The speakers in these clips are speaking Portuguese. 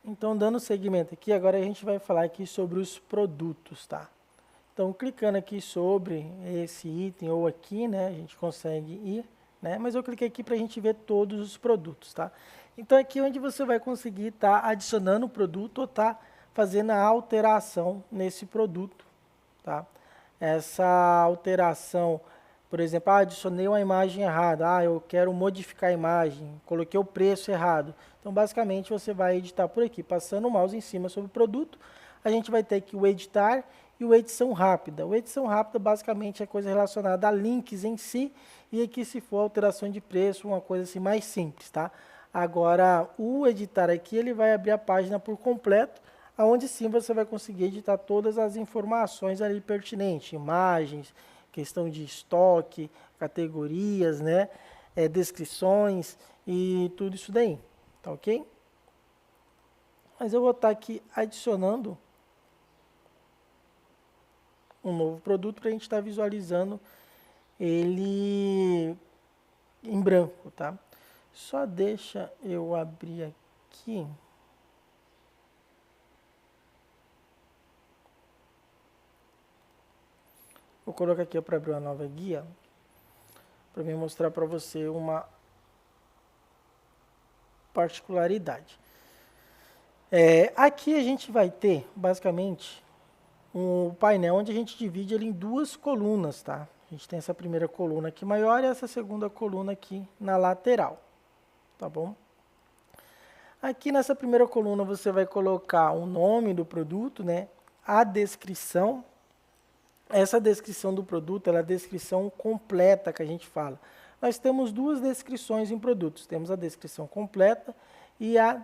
Então, dando seguimento aqui, agora a gente vai falar aqui sobre os produtos, tá? Então, clicando aqui sobre esse item ou aqui, né, a gente consegue ir, né? Mas eu cliquei aqui para a gente ver todos os produtos, tá? Então, aqui é onde você vai conseguir estar adicionando o produto ou tá fazendo a alteração nesse produto, tá? Essa alteração, por exemplo, adicionei uma imagem errada, eu quero modificar a imagem, coloquei o preço errado. Então, basicamente, você vai editar por aqui, passando o mouse em cima sobre o produto, a gente vai ter aqui o editar e o edição rápida. O edição rápida, basicamente, é coisa relacionada a links em si, e aqui, se for alteração de preço, uma coisa assim mais simples, tá? Agora, o editar aqui, ele vai abrir a página por completo, aonde sim você vai conseguir editar todas as informações ali pertinentes, imagens, questão de estoque, categorias, né, descrições e tudo isso daí, tá ok? Mas eu vou estar aqui adicionando um novo produto para a gente estar visualizando ele em branco, tá? Só deixa eu abrir aqui. Vou colocar aqui para abrir uma nova guia, para me mostrar para você uma particularidade. Aqui a gente vai ter, basicamente, um painel onde a gente divide ele em duas colunas, tá? A gente tem essa primeira coluna aqui maior e essa segunda coluna aqui na lateral, tá bom? Aqui nessa primeira coluna você vai colocar o nome do produto, né? A descrição. Essa descrição do produto, ela é a descrição completa que a gente fala. Nós temos duas descrições em produtos. Temos a descrição completa e a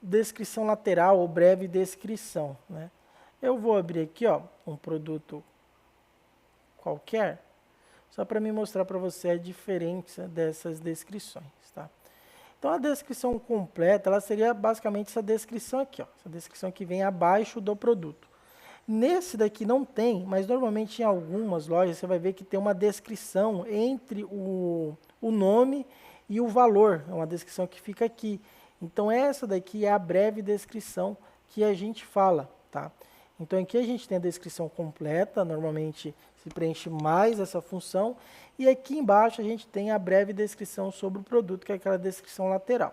descrição lateral ou breve descrição, né? Eu vou abrir aqui, ó, um produto qualquer, só para me mostrar para você a diferença dessas descrições, tá? Então, a descrição completa, ela seria basicamente essa descrição aqui, ó, essa descrição que vem abaixo do produto. Nesse daqui não tem, mas normalmente em algumas lojas você vai ver que tem uma descrição entre o nome e o valor, é uma descrição que fica aqui. Então, essa daqui é a breve descrição que a gente fala, tá? Então, aqui a gente tem a descrição completa, normalmente se preenche mais essa função, e aqui embaixo a gente tem a breve descrição sobre o produto, que é aquela descrição lateral,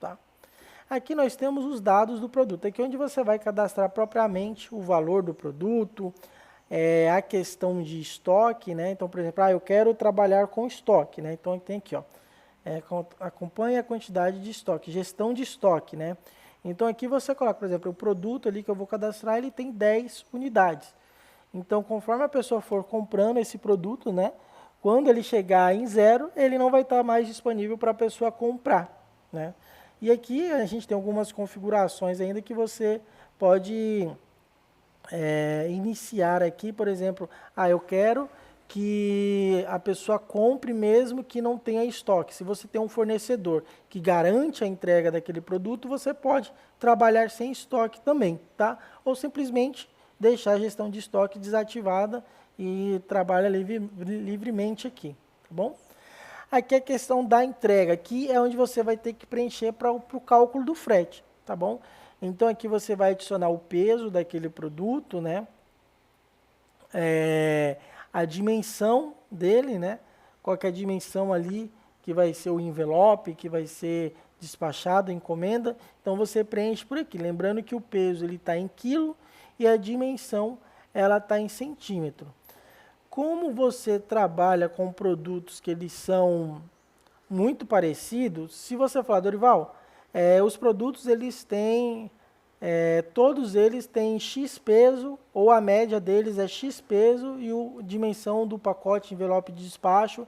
tá? Aqui nós temos os dados do produto, aqui onde você vai cadastrar propriamente o valor do produto, a questão de estoque, né? Então, por exemplo, eu quero trabalhar com estoque, né? Então, tem aqui, ó, acompanhe a quantidade de estoque, gestão de estoque, né? Então, aqui você coloca, por exemplo, o produto ali que eu vou cadastrar, ele tem 10 unidades. Então, conforme a pessoa for comprando esse produto, né? Quando ele chegar em 0, ele não vai estar mais disponível para a pessoa comprar, né? E aqui a gente tem algumas configurações ainda que você pode iniciar aqui, por exemplo, eu quero que a pessoa compre mesmo que não tenha estoque. Se você tem um fornecedor que garante a entrega daquele produto, você pode trabalhar sem estoque também, tá? Ou simplesmente deixar a gestão de estoque desativada e trabalha livremente aqui, tá bom? Aqui é a questão da entrega, aqui é onde você vai ter que preencher para o cálculo do frete, tá bom? Então aqui você vai adicionar o peso daquele produto, né? A dimensão dele, né? Qual que é a dimensão ali que vai ser o envelope, que vai ser despachado, a encomenda. Então você preenche por aqui, lembrando que o peso ele está em quilo e a dimensão ela está em centímetro. Como você trabalha com produtos que eles são muito parecidos, se você falar, Dorival, os produtos eles têm, todos eles têm X peso, ou a média deles é X peso e a dimensão do pacote envelope de despacho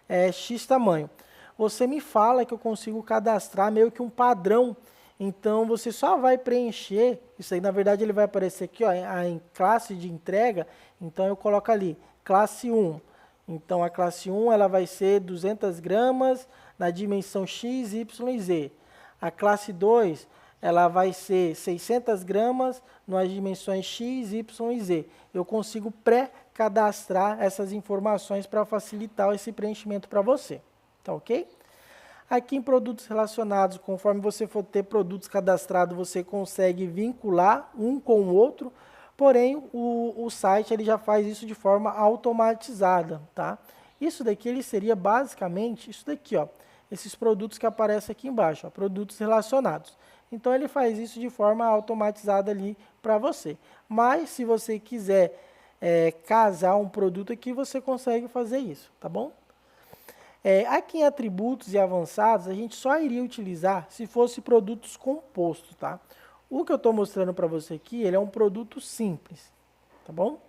é X tamanho. Você me fala que eu consigo cadastrar meio que um padrão, então você só vai preencher, isso aí na verdade ele vai aparecer aqui, ó, em classe de entrega, então eu coloco ali, classe 1. Então, a classe 1 ela vai ser 200 gramas na dimensão X, Y e Z. A classe 2 ela vai ser 600 gramas nas dimensões X, Y e Z. Eu consigo pré-cadastrar essas informações para facilitar esse preenchimento para você. Tá ok? Aqui em produtos relacionados, conforme você for ter produtos cadastrados, você consegue vincular um com o outro, porém o site ele já faz isso de forma automatizada, tá? Isso daqui ele seria basicamente isso daqui, ó, esses produtos que aparecem aqui embaixo, ó, produtos relacionados. Então ele faz isso de forma automatizada ali para você. Mas se você quiser casar um produto aqui, você consegue fazer isso, tá bom? Aqui em atributos e avançados, a gente só iria utilizar se fosse produtos compostos, tá? O que eu estou mostrando para você aqui, ele é um produto simples, tá bom?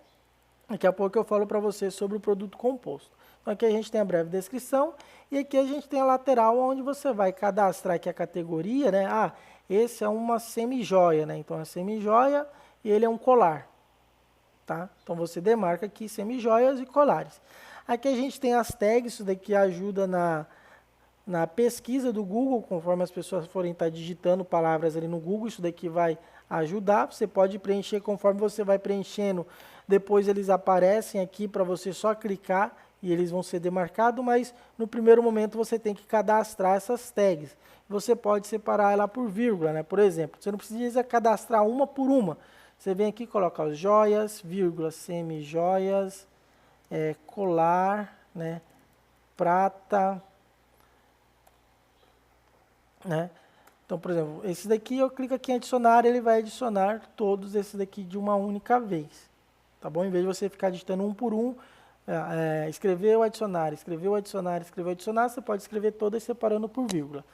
Daqui a pouco eu falo para você sobre o produto composto. Então aqui a gente tem a breve descrição e aqui a gente tem a lateral onde você vai cadastrar aqui a categoria, né? Ah, esse é uma semijoia, né? Então é semijoia e ele é um colar, tá? Então você demarca aqui semijoias e colares. Aqui a gente tem as tags, isso daqui ajuda na pesquisa do Google, conforme as pessoas forem estar digitando palavras ali no Google, isso daqui vai ajudar. Você pode preencher conforme você vai preenchendo, depois eles aparecem aqui para você só clicar e eles vão ser demarcados, mas no primeiro momento você tem que cadastrar essas tags. Você pode separar ela por vírgula, né? Por exemplo, você não precisa cadastrar uma por uma. Você vem aqui e coloca os joias, vírgula, semijoias, colar, né, prata, né? Então, por exemplo, esse daqui eu clico aqui em adicionar, ele vai adicionar todos esses daqui de uma única vez, tá bom? Em vez de você ficar digitando um por um, escreveu, adicionar, escreveu, adicionar, escreveu, adicionar, você pode escrever todas separando por vírgula.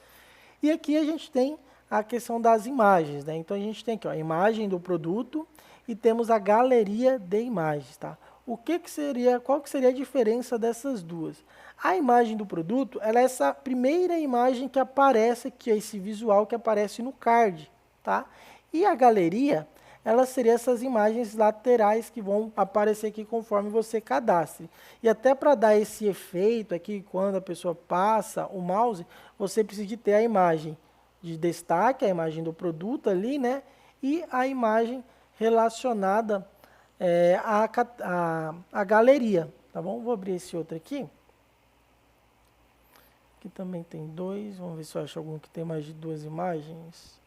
E aqui a gente tem a questão das imagens, né? Então a gente tem aqui, ó, a imagem do produto e temos a galeria de imagens, tá? Qual que seria a diferença dessas duas? A imagem do produto, ela é essa primeira imagem que aparece aqui, esse visual que aparece no card, tá? E a galeria, ela seria essas imagens laterais que vão aparecer aqui conforme você cadastre. E até para dar esse efeito aqui, quando a pessoa passa o mouse, você precisa de ter a imagem de destaque, a imagem do produto ali, né? E a imagem relacionada a galeria, tá bom? Vou abrir esse outro aqui. Aqui também tem dois, vamos ver se eu acho algum que tem mais de duas imagens.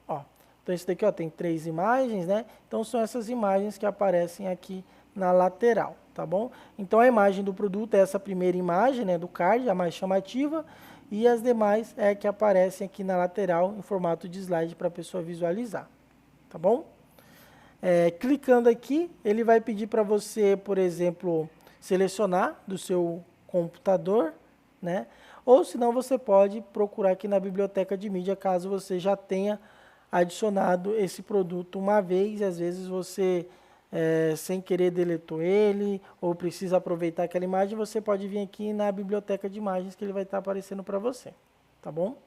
Ó, então esse daqui, ó, tem 3 imagens, né? Então são essas imagens que aparecem aqui na lateral, tá bom? Então a imagem do produto é essa primeira imagem, né, do card, a mais chamativa, e as demais é que aparecem aqui na lateral em formato de slide para a pessoa visualizar. Tá bom? Clicando aqui, ele vai pedir para você, por exemplo, selecionar do seu computador, né? Ou senão você pode procurar aqui na biblioteca de mídia, caso você já tenha adicionado esse produto uma vez, e às vezes você, sem querer, deletou ele, ou precisa aproveitar aquela imagem, você pode vir aqui na biblioteca de imagens que ele vai estar aparecendo para você. Tá bom?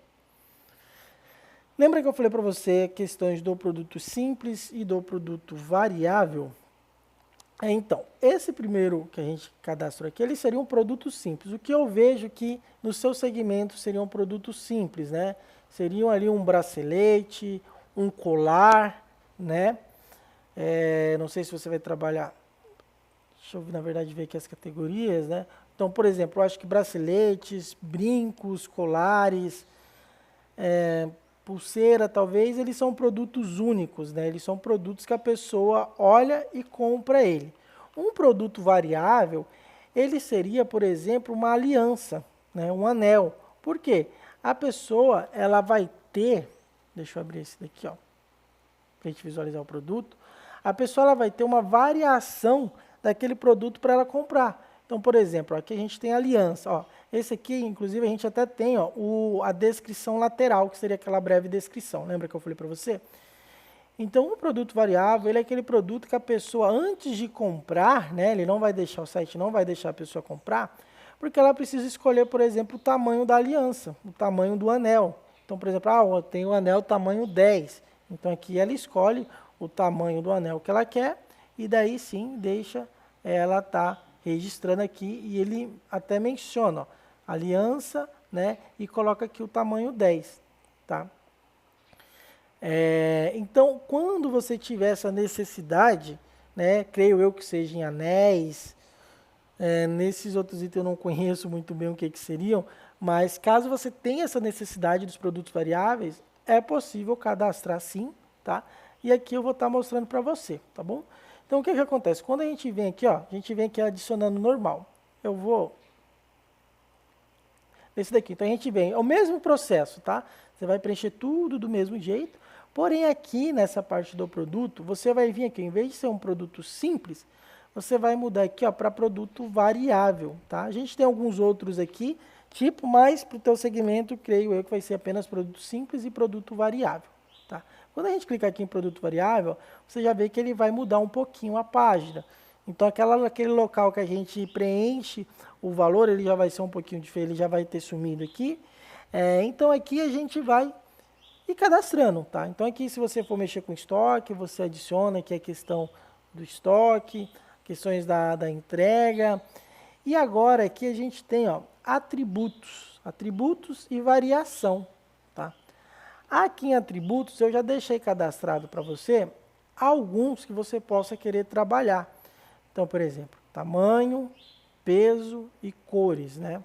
Lembra que eu falei para você questões do produto simples e do produto variável? Então, esse primeiro que a gente cadastrou aqui, ele seria um produto simples. O que eu vejo que no seu segmento seria um produto simples, né? Seriam ali um bracelete, um colar, né? Não sei se você vai trabalhar. Deixa eu, na verdade, ver aqui as categorias, né? Então, por exemplo, eu acho que braceletes, brincos, colares, pulseira, talvez, eles são produtos únicos, né? Eles são produtos que a pessoa olha e compra ele. Um produto variável, ele seria, por exemplo, uma aliança, né? Um anel. Por quê? A pessoa, ela vai ter, deixa eu abrir esse daqui, ó, para a gente visualizar o produto. A pessoa, ela vai ter uma variação daquele produto para ela comprar. Então, por exemplo, aqui a gente tem a aliança, ó. Esse aqui, inclusive, a gente até tem, ó, a descrição lateral, que seria aquela breve descrição. Lembra que eu falei para você? Então, o produto variável, ele é aquele produto que a pessoa, antes de comprar, né, ele não vai deixar, o site não vai deixar a pessoa comprar, porque ela precisa escolher, por exemplo, o tamanho da aliança, o tamanho do anel. Então, por exemplo, eu tenho o anel tamanho 10. Então, aqui ela escolhe o tamanho do anel que ela quer, e daí sim, deixa ela estar registrando aqui, e ele até menciona, ó, aliança, né, e coloca aqui o tamanho 10, tá? Então, quando você tiver essa necessidade, né, creio eu que seja em anéis, Nesses outros itens eu não conheço muito bem o que seriam, mas caso você tenha essa necessidade dos produtos variáveis, é possível cadastrar sim, tá? E aqui eu vou estar mostrando para você, tá bom? Então o que acontece? Quando a gente vem aqui, ó, a gente vem aqui adicionando normal. Eu vou nesse daqui. Então a gente vem, é o mesmo processo, tá? Você vai preencher tudo do mesmo jeito. Porém aqui nessa parte do produto, você vai vir aqui, em vez de ser um produto simples, você vai mudar aqui, ó, para produto variável, tá? A gente tem alguns outros aqui, tipo, mas para o teu segmento, creio eu que vai ser apenas produto simples e produto variável, tá? Quando a gente clicar aqui em produto variável, você já vê que ele vai mudar um pouquinho a página. Então, aquele local que a gente preenche o valor, ele já vai ser um pouquinho diferente, ele já vai ter sumido aqui. Então, aqui a gente vai ir cadastrando, tá? Então, aqui, se você for mexer com estoque, você adiciona aqui a questão do estoque, questões da entrega. E agora, aqui a gente tem, ó, atributos e variação, tá? Aqui em atributos, eu já deixei cadastrado para você alguns que você possa querer trabalhar. Então, por exemplo, tamanho, peso e cores, né?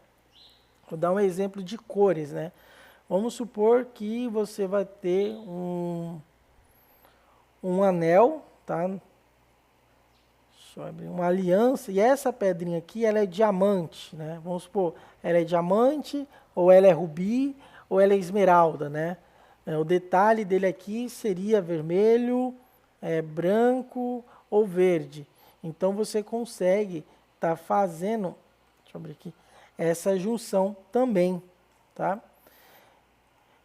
Vou dar um exemplo de cores, né? Vamos supor que você vai ter um anel, tá? Deixa eu abrir uma aliança, e essa pedrinha aqui, ela é diamante, né? Vamos supor, ela é diamante, ou ela é rubi, ou ela é esmeralda, né? O detalhe dele aqui seria vermelho, branco ou verde. Então você consegue estar fazendo, deixa eu abrir aqui, essa junção também, tá?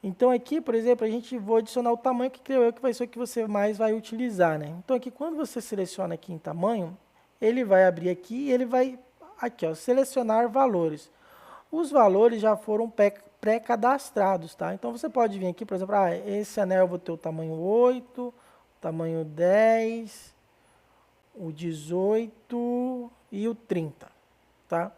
Então aqui, por exemplo, a gente vai adicionar o tamanho que creio eu que vai ser o que você mais vai utilizar, né? Então aqui, quando você seleciona aqui em tamanho, ele vai abrir aqui e ele vai, aqui ó, selecionar valores. Os valores já foram pré-cadastrados, tá? Então você pode vir aqui, por exemplo, esse anel eu vou ter o tamanho 8, o tamanho 10, o 18 e o 30, tá?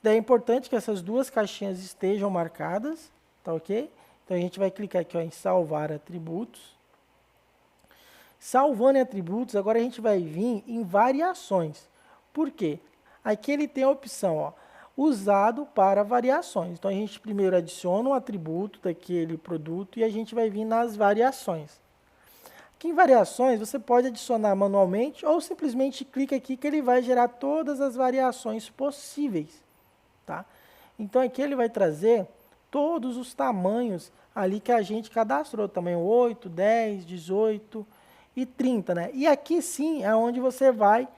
Daí é importante que essas duas caixinhas estejam marcadas, tá ok? Então a gente vai clicar aqui ó, em salvar atributos. Salvando em atributos, agora a gente vai vir em variações. Por quê? Aqui ele tem a opção, ó, usado para variações. Então a gente primeiro adiciona um atributo daquele produto e a gente vai vir nas variações. Aqui em variações você pode adicionar manualmente ou simplesmente clica aqui que ele vai gerar todas as variações possíveis, tá? Então aqui ele vai trazer todos os tamanhos ali que a gente cadastrou, tamanho 8, 10, 18 e 30, né? E aqui sim é onde você vai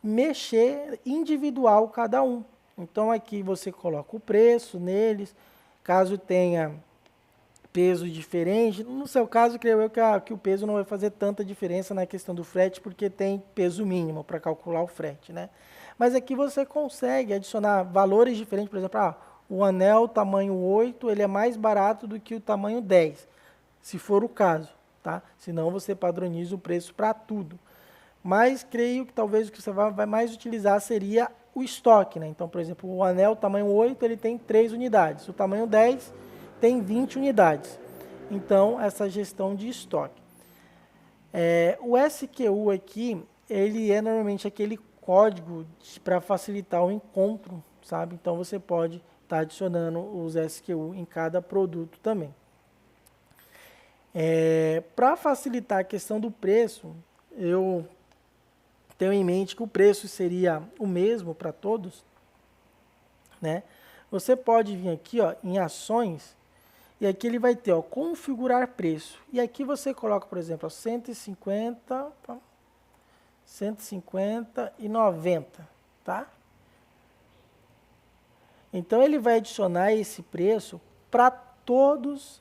mexer individual cada um. Então aqui você coloca o preço neles, caso tenha peso diferente. No seu caso, creio eu que o peso não vai fazer tanta diferença na questão do frete, porque tem peso mínimo para calcular o frete, né? Mas aqui você consegue adicionar valores diferentes, por exemplo, o anel tamanho 8, ele é mais barato do que o tamanho 10, se for o caso, tá? Senão você padroniza o preço para tudo. Mas creio que talvez o que você vai mais utilizar seria o estoque, né? Então, por exemplo, o anel tamanho 8, ele tem 3 unidades, o tamanho 10 tem 20 unidades. Então, essa gestão de estoque. O SQU aqui, ele é normalmente aquele código para facilitar o encontro, sabe? Então, você pode estar adicionando os SQU em cada produto também. Para facilitar a questão do preço, eu tenho em mente que o preço seria o mesmo para todos, né? Você pode vir aqui, ó, em ações, e aqui ele vai ter, ó, configurar preço. E aqui você coloca, por exemplo, ó, 150 e 90, tá? Então ele vai adicionar esse preço para todos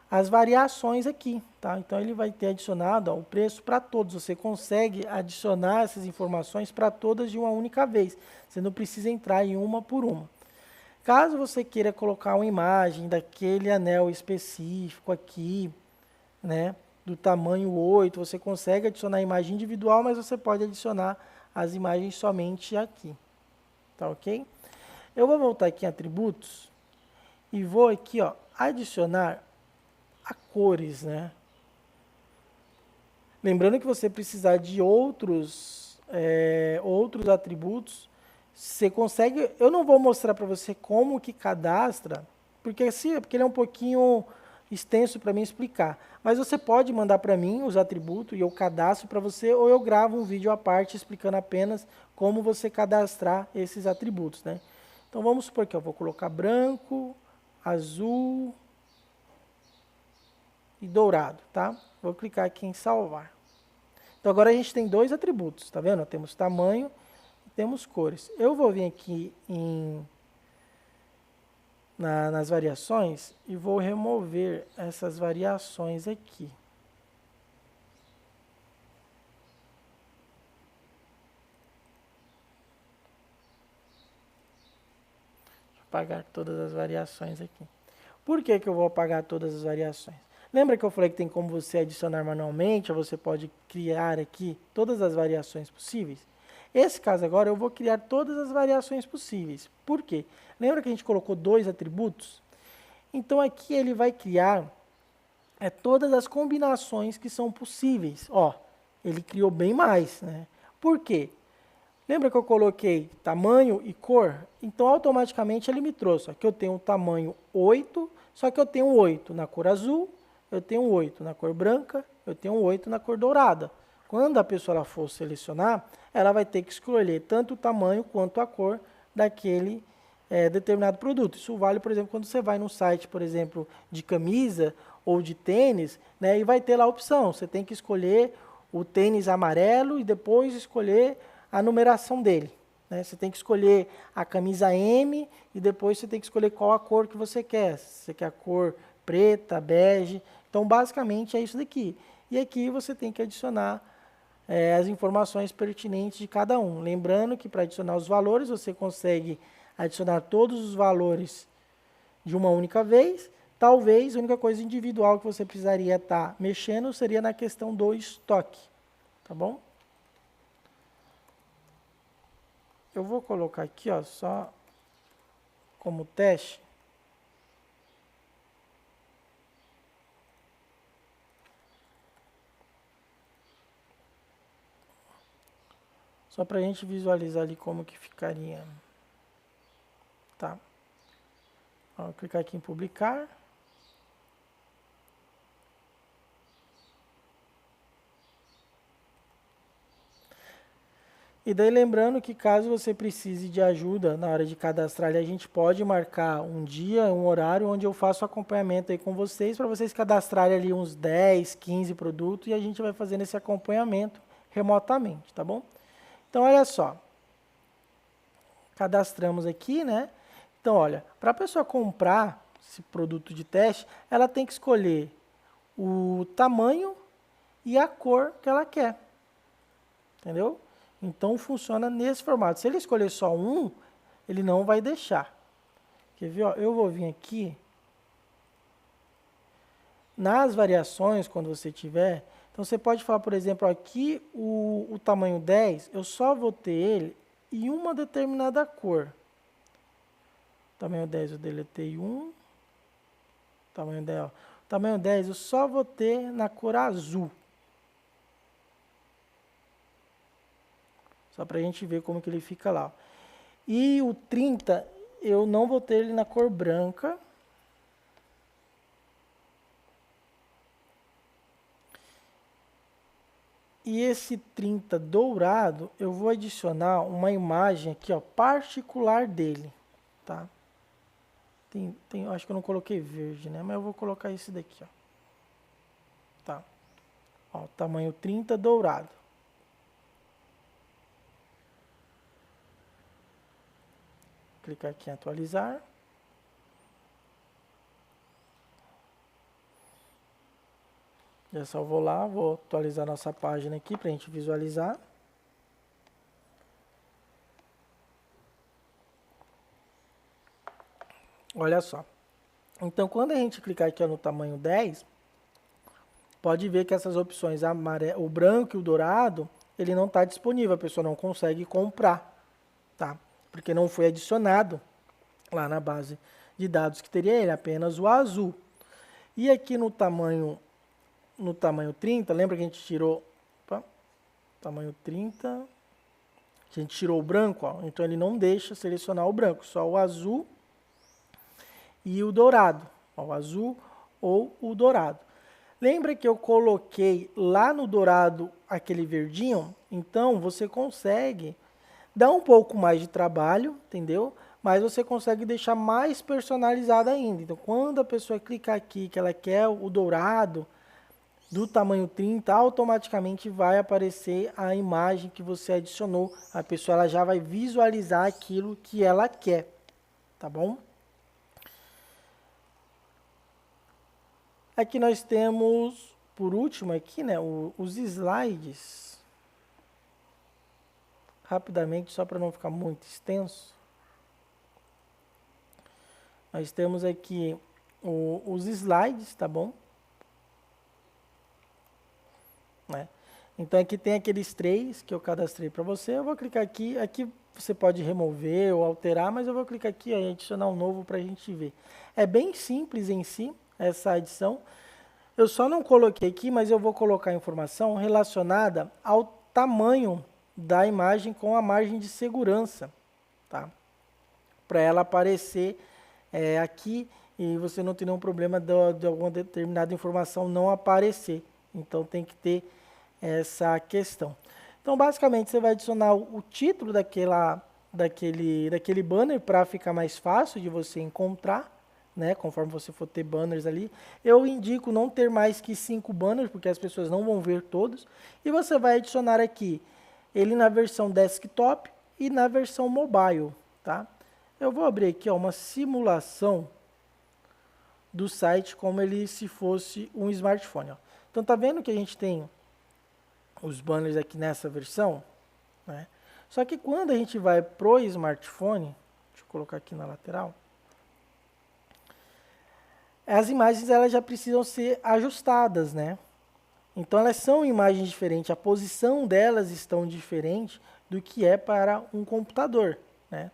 as variações aqui, tá? Então ele vai ter adicionado, ó, o preço para todos. Você consegue adicionar essas informações para todas de uma única vez. Você não precisa entrar em uma por uma. Caso você queira colocar uma imagem daquele anel específico aqui, né, do tamanho 8, você consegue adicionar a imagem individual, mas você pode adicionar as imagens somente aqui, tá ok? Eu vou voltar aqui em atributos e vou aqui, ó, adicionar a cores, né? Lembrando que você precisar de outros outros atributos. Você consegue, eu não vou mostrar para você como que cadastra, porque ele é um pouquinho extenso para mim explicar. Mas você pode mandar para mim os atributos e eu cadastro para você, ou eu gravo um vídeo à parte explicando apenas como você cadastrar esses atributos, né? Então vamos supor que eu vou colocar branco, azul e dourado, tá? Vou clicar aqui em salvar. Então agora a gente tem dois atributos, tá vendo? Temos tamanho e temos cores. Eu vou vir aqui nas variações e vou remover essas variações aqui. Deixa eu apagar todas as variações aqui. Por que que eu vou apagar todas as variações? Lembra que eu falei que tem como você adicionar manualmente, ou você pode criar aqui todas as variações possíveis? Esse caso agora eu vou criar todas as variações possíveis. Por quê? Lembra que a gente colocou dois atributos? Então aqui ele vai criar todas as combinações que são possíveis. Ó, ele criou bem mais, né? Por quê? Lembra que eu coloquei tamanho e cor? Então automaticamente ele me trouxe. Aqui eu tenho um tamanho 8, só que eu tenho 8 na cor azul, eu tenho 8 na cor branca, eu tenho 8 na cor dourada. Quando a pessoa for selecionar, ela vai ter que escolher tanto o tamanho quanto a cor daquele determinado produto. Isso vale, por exemplo, quando você vai num site, por exemplo, de camisa ou de tênis, né, e vai ter lá a opção. Você tem que escolher o tênis amarelo e depois escolher a numeração dele, né? Você tem que escolher a camisa M e depois você tem que escolher qual a cor que você quer. Se você quer a cor preta, bege. Então, basicamente, é isso daqui. E aqui você tem que adicionar as informações pertinentes de cada um. Lembrando que para adicionar os valores, você consegue adicionar todos os valores de uma única vez. Talvez a única coisa individual que você precisaria estar mexendo seria na questão do estoque, tá bom? Eu vou colocar aqui, ó, só como teste. Só para a gente visualizar ali como que ficaria. Tá. Vou clicar aqui em publicar. E daí lembrando que caso você precise de ajuda na hora de cadastrar, a gente pode marcar um dia, um horário onde eu faço acompanhamento aí com vocês, para vocês cadastrarem ali uns 10, 15 produtos e a gente vai fazendo esse acompanhamento remotamente, tá bom? Então olha só, cadastramos aqui, né? Então olha, para a pessoa comprar esse produto de teste, ela tem que escolher o tamanho e a cor que ela quer, entendeu? Então funciona nesse formato. Se ele escolher só um, ele não vai deixar. Quer ver? Ó, eu vou vir aqui nas variações, quando você tiver. Então você pode falar, por exemplo, aqui o tamanho 10, eu só vou ter ele em uma determinada cor. Tamanho 10 eu deletei um. Tamanho 10, ó. Tamanho 10 eu só vou ter na cor azul. Só para a gente ver como que ele fica lá. E o 30, eu não vou ter ele na cor branca. E esse 30 dourado, eu vou adicionar uma imagem aqui, ó, particular dele, tá? Acho que eu não coloquei verde, né? Mas eu vou colocar esse daqui, ó. Tá. Ó, tamanho 30 dourado. Clicar aqui em atualizar. Já salvou lá, vou atualizar nossa página aqui para a gente visualizar. Olha só. Então, quando a gente clicar aqui ó, no tamanho 10, pode ver que essas opções, o branco e o dourado, ele não está disponível, a pessoa não consegue comprar, tá? Porque não foi adicionado lá na base de dados que teria ele, apenas o azul. E aqui no tamanho 30, lembra que a gente tirou, opa, tamanho 30, A gente tirou o branco, ó, então ele não deixa selecionar o branco, só o azul e o dourado. Ó, o azul ou o dourado. Lembra que eu coloquei lá no dourado aquele verdinho? Então você consegue dar um pouco mais de trabalho, entendeu? Mas você consegue deixar mais personalizado ainda. Então quando a pessoa clicar aqui que ela quer o dourado, do tamanho 30, automaticamente vai aparecer a imagem que você adicionou. A pessoa ela já vai visualizar aquilo que ela quer, tá bom? Aqui nós temos, por último aqui, né, os slides. Rapidamente, só para não ficar muito extenso. Nós temos aqui os slides, tá bom? Né? Então aqui tem aqueles 3 que eu cadastrei para você. Eu vou clicar aqui. Aqui você pode remover ou alterar, mas eu vou clicar aqui ó, e adicionar um novo para a gente ver. É bem simples em si essa adição. Eu só não coloquei aqui, mas eu vou colocar informação relacionada ao tamanho da imagem com a margem de segurança, tá? Para ela aparecer aqui e você não ter nenhum problema de alguma determinada informação não aparecer. Então tem que ter essa questão. Então basicamente você vai adicionar o título daquele banner para ficar mais fácil de você encontrar, né, conforme você for ter banners ali. Eu indico não ter mais que 5 banners, porque as pessoas não vão ver todos. E você vai adicionar aqui ele na versão desktop e na versão mobile, tá? Eu vou abrir aqui ó, uma simulação do site como ele se fosse um smartphone. Ó. Então tá vendo que a gente tem os banners aqui nessa versão, né? Só que quando a gente vai pro smartphone, deixa eu colocar aqui na lateral, as imagens elas já precisam ser ajustadas, né? Então elas são imagens diferentes, a posição delas estão diferente do que é para um computador, né?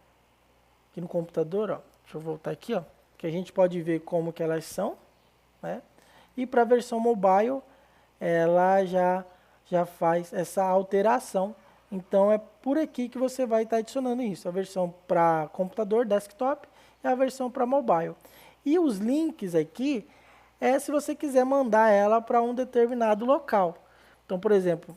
Aqui no computador, ó, deixa eu voltar aqui, ó, que a gente pode ver como que elas são, né? E para a versão mobile, ela já faz essa alteração. Então é por aqui que você vai estar adicionando isso, a versão para computador, desktop e a versão para mobile. E os links aqui é se você quiser mandar ela para um determinado local. Então, por exemplo,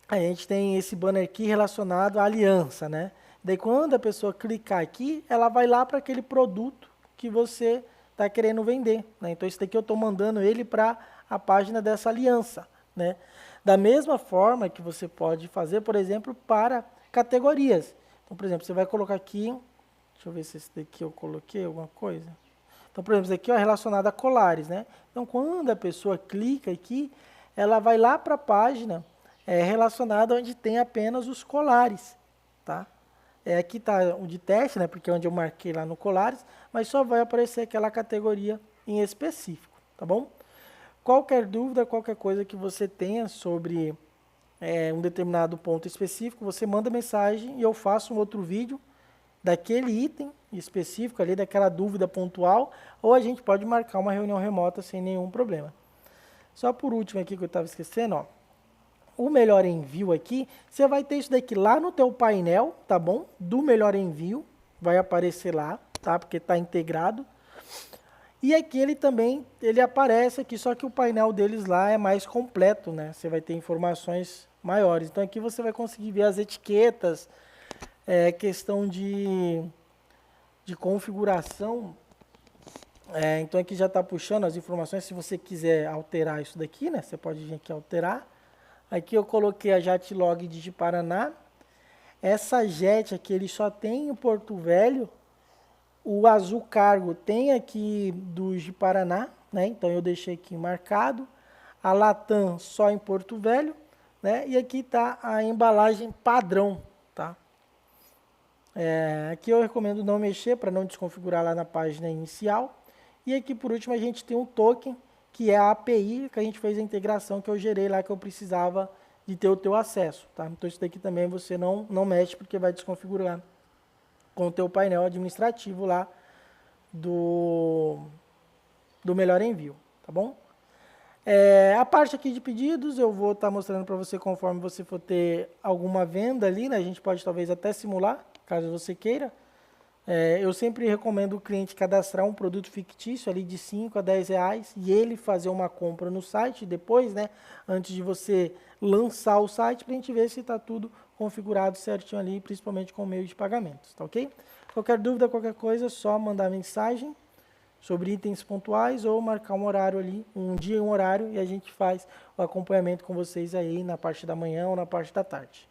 a gente tem esse banner aqui relacionado à aliança, né? Daí quando a pessoa clicar aqui, ela vai lá para aquele produto que você está querendo vender, né? Então esse daqui eu estou mandando ele para a página dessa aliança, né? Da mesma forma que você pode fazer, por exemplo, para categorias. Então, por exemplo, você vai colocar aqui, deixa eu ver se esse daqui eu coloquei alguma coisa. Então, por exemplo, esse aqui é relacionado a colares, né? Então, quando a pessoa clica aqui, ela vai lá para a página relacionada onde tem apenas os colares, tá? Aqui está o de teste, né? Porque é onde eu marquei lá no colares, mas só vai aparecer aquela categoria em específico, tá bom? Qualquer dúvida, qualquer coisa que você tenha sobre um determinado ponto específico, você manda mensagem e eu faço um outro vídeo daquele item específico ali, daquela dúvida pontual, ou a gente pode marcar uma reunião remota sem nenhum problema. Só por último aqui que eu estava esquecendo, ó, o melhor envio aqui, você vai ter isso daqui lá no teu painel, tá bom? Do melhor envio, vai aparecer lá, tá? Porque está integrado. E aqui ele também, ele aparece aqui, só que o painel deles lá é mais completo, né? Você vai ter informações maiores. Então aqui você vai conseguir ver as etiquetas, questão de configuração. Então aqui já está puxando as informações, se você quiser alterar isso daqui, né? Você pode vir aqui alterar. Aqui eu coloquei a JetLog de Paraná. Essa Jet aqui, ele só tem em Porto Velho. O Azul Cargo tem aqui dos de Paraná, né? Então eu deixei aqui marcado. A Latam só em Porto Velho, né? E aqui está a embalagem padrão, tá? Aqui eu recomendo não mexer para não desconfigurar lá na página inicial. E aqui por último a gente tem um token, que é a API que a gente fez a integração que eu gerei lá que eu precisava de ter o teu acesso, tá? Então isso daqui também você não mexe porque vai desconfigurar com o teu painel administrativo lá do melhor envio, tá bom? A parte aqui de pedidos eu vou estar mostrando para você conforme você for ter alguma venda ali, né? A gente pode talvez até simular, caso você queira. Eu sempre recomendo o cliente cadastrar um produto fictício ali de 5 a 10 reais e ele fazer uma compra no site depois, né? Antes de você lançar o site, para a gente ver se está tudo configurado certinho ali, principalmente com o meio de pagamentos, tá ok? Qualquer dúvida, qualquer coisa, é só mandar mensagem sobre itens pontuais ou marcar um horário ali, um dia e um horário, e a gente faz o acompanhamento com vocês aí na parte da manhã ou na parte da tarde.